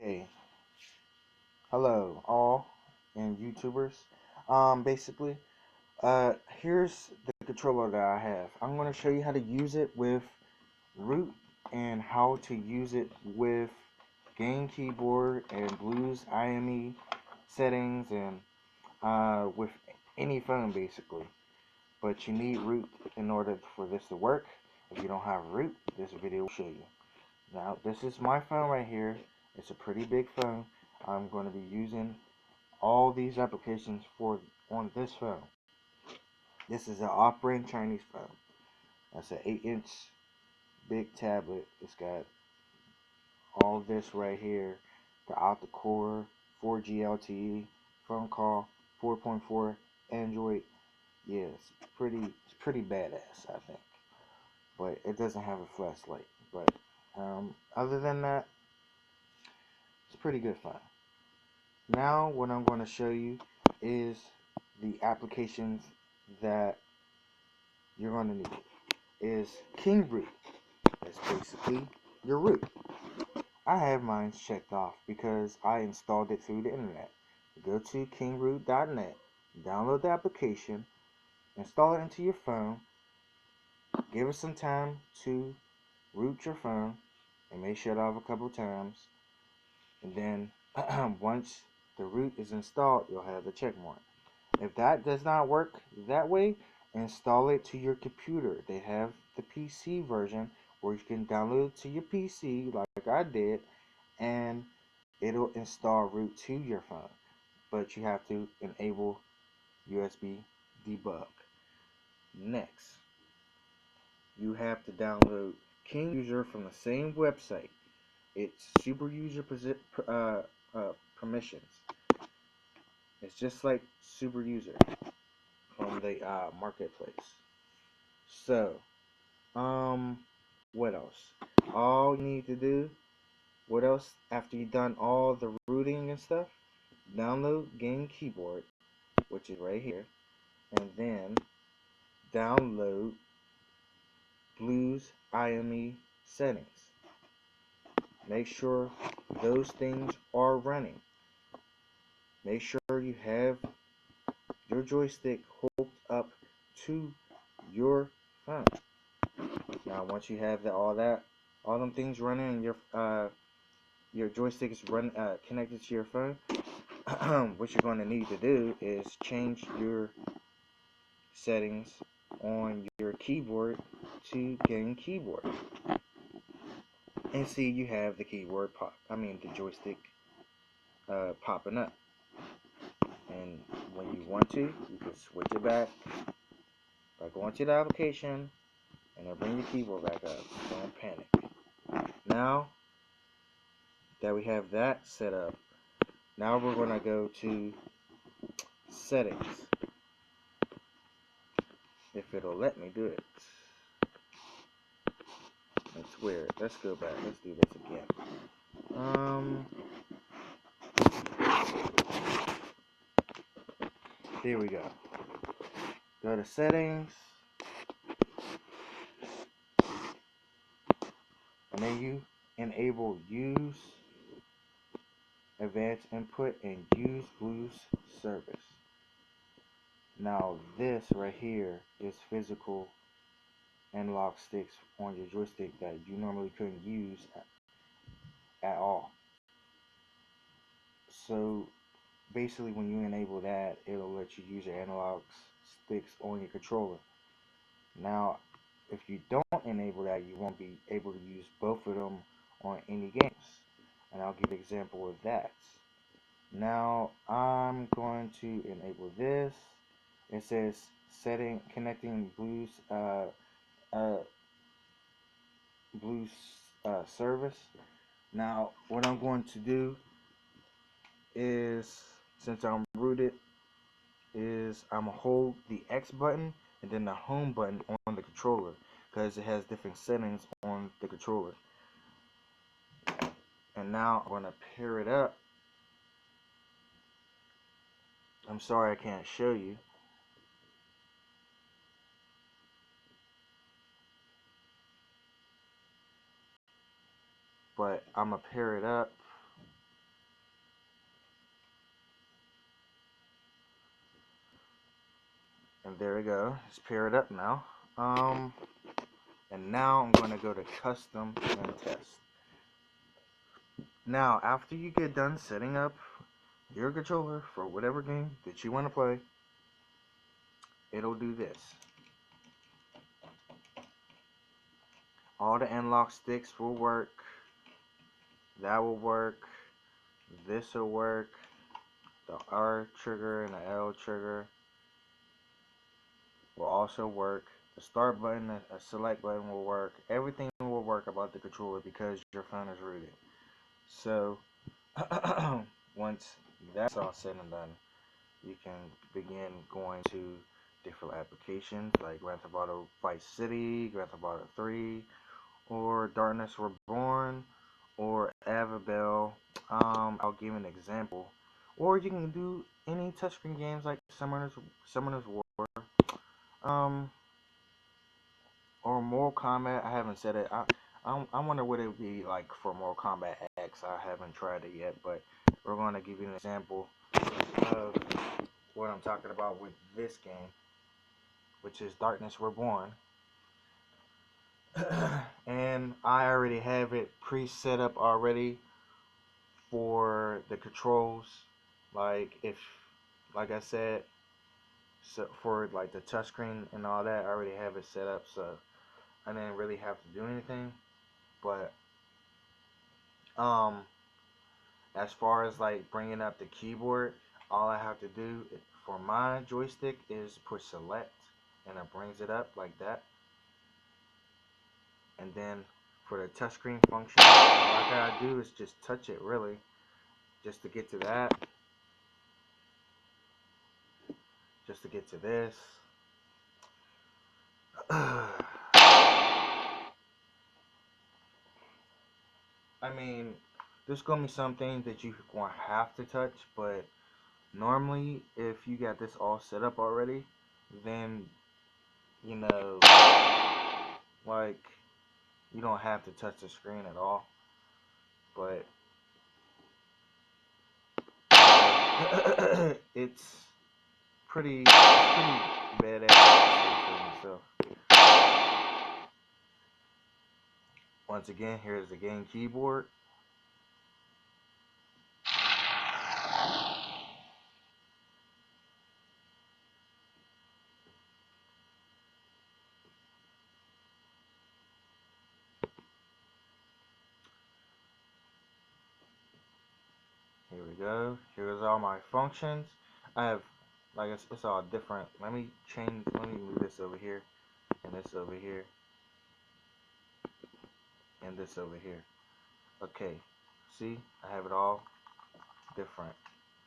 Hey, hello all and YouTubers. Basically, here's the controller that I have. I'm going to show you how to use it with root and how to use it with game keyboard and bluez IME settings and with any phone basically. But you need root in order for this to work. If you don't have root, this video will show you. Now, this is my phone right here. It's a pretty big phone. I'm going to be using all these applications on this phone. This is an off-brand Chinese phone. That's an 8-inch big tablet. It's got all this right here. The octa-core, 4G LTE, phone call, 4.4 Android. Yeah, it's pretty badass, I think. But it doesn't have a flashlight. But other than that, it's pretty good fun. Now what I'm going to show you is the applications that you're going to need. Is King Root. That's basically your root. I have mine checked off because I installed it through the internet. Go to kingroot.net, download the application, install it into your phone, give it some time to root your phone. It may shut off a couple times, and then once the root is installed, you'll have the check mark. If that does not work that way, install it to your computer. They have the PC version where you can download it to your PC like I did, and it'll install root to your phone. But you have to enable USB debug. Next, you have to download King User from the same website. It's super user permissions. It's just like super user from the marketplace. So, what else? All you need to do, what else? After you've done all the rooting and stuff, download Game Keyboard, which is right here, and then download bluez IME settings. Make sure those things are running. Make sure you have your joystick hooked up to your phone. Now, once you have all them things running, and your joystick is connected to your phone, what you're going to need to do is change your settings on your keyboard to game keyboard, and see you have the the joystick popping up. And when you want to, you can switch it back by going to the application and then bring your keyboard back up. Don't panic. Now that we have that set up, now we're going to go to settings. If it'll let me do it. It's weird. Let's go back. Let's do this again. Here we go. Go to settings. And then you enable use advanced input and use bluez service. Now this right here is physical analog sticks on your joystick that you normally couldn't use at all. So basically when you enable that, it'll let you use your analog sticks on your controller. Now if you don't enable that, you won't be able to use both of them on any games, and I'll give an example of that. Now I'm going to enable this. It says connecting bluez service. Now what I'm going to do is, since I'm rooted, is I'm gonna hold the X button and then the home button on the controller, because it has different settings on the controller. And now I'm gonna pair it up. I'm sorry I can't show you, but I'm gonna pair it up And there we go. It's paired up now. And now I'm going to go to custom and test. Now, after you get done setting up your controller for whatever game that you want to play, it'll do this. All the analog sticks will work. That will work. This will work. The R trigger and the L trigger will also work. The start button, a select button will work. Everything will work about the controller because your phone is rooted. So once that's all said and done, you can begin going to different applications like Grand Theft Auto Vice City, Grand Theft Auto 3, or Darkness Reborn, or Avabel. I'll give an example. Or you can do any touchscreen games like Summoner's War, or Mortal Kombat. I haven't said it. I wonder what it would be like for Mortal Kombat X. I haven't tried it yet, but we're going to give you an example of what I'm talking about with this game, which is Darkness Reborn. And I already have it pre-set up already for the controls. Like I said, so for like the touchscreen and all that, I already have it set up, so I didn't really have to do anything. But as far as like bringing up the keyboard, all I have to do for my joystick is push select, and it brings it up like that. And then for the touchscreen function, all I gotta do is just touch it, really, just to get to that, just to get to this. I mean, there's gonna be some things that you gonna have to touch, but normally, if you got this all set up already, then you know, like, you don't have to touch the screen at all. But it's pretty badass for myself. Once again, here's the game keyboard. Here we go. Here's all my functions. I have, like, it's all different. Let me move this over here, and this over here, and this over here. Okay, see, I have it all different.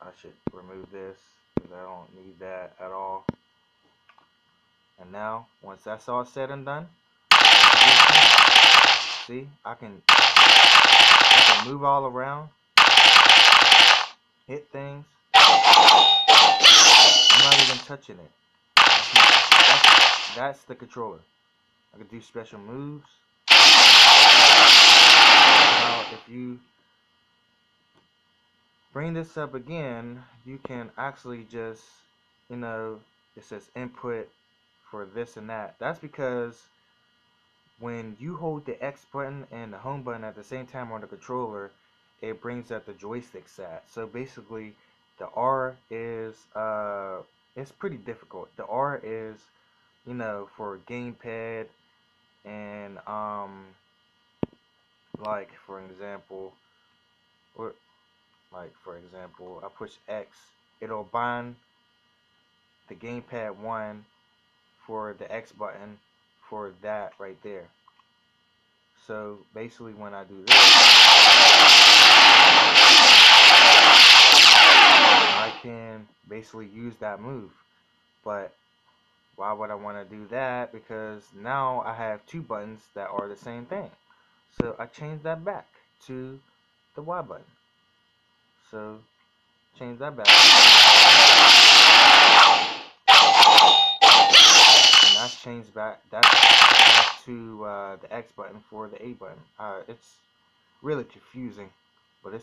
I should remove this because I don't need that at all. And now, once that's all said and done, see, I can move all around, hit things. I'm not even touching it. That's the controller. I can do special moves. Now, if you bring this up again, you can actually just, it says input for this and that. That's because when you hold the X button and the home button at the same time on the controller, it brings up the joystick sat. So basically, the R is, it's pretty difficult. The R is, for gamepad, and, like, for example, I push X, it'll bind the gamepad 1 for the X button for that right there. So basically when I do this, I can basically use that move. But why would I want to do that? Because now I have two buttons that are the same thing. So I change that back to the Y button. So change that back. And that's changed back. That's back to the X button for the A button. It's really confusing, but it's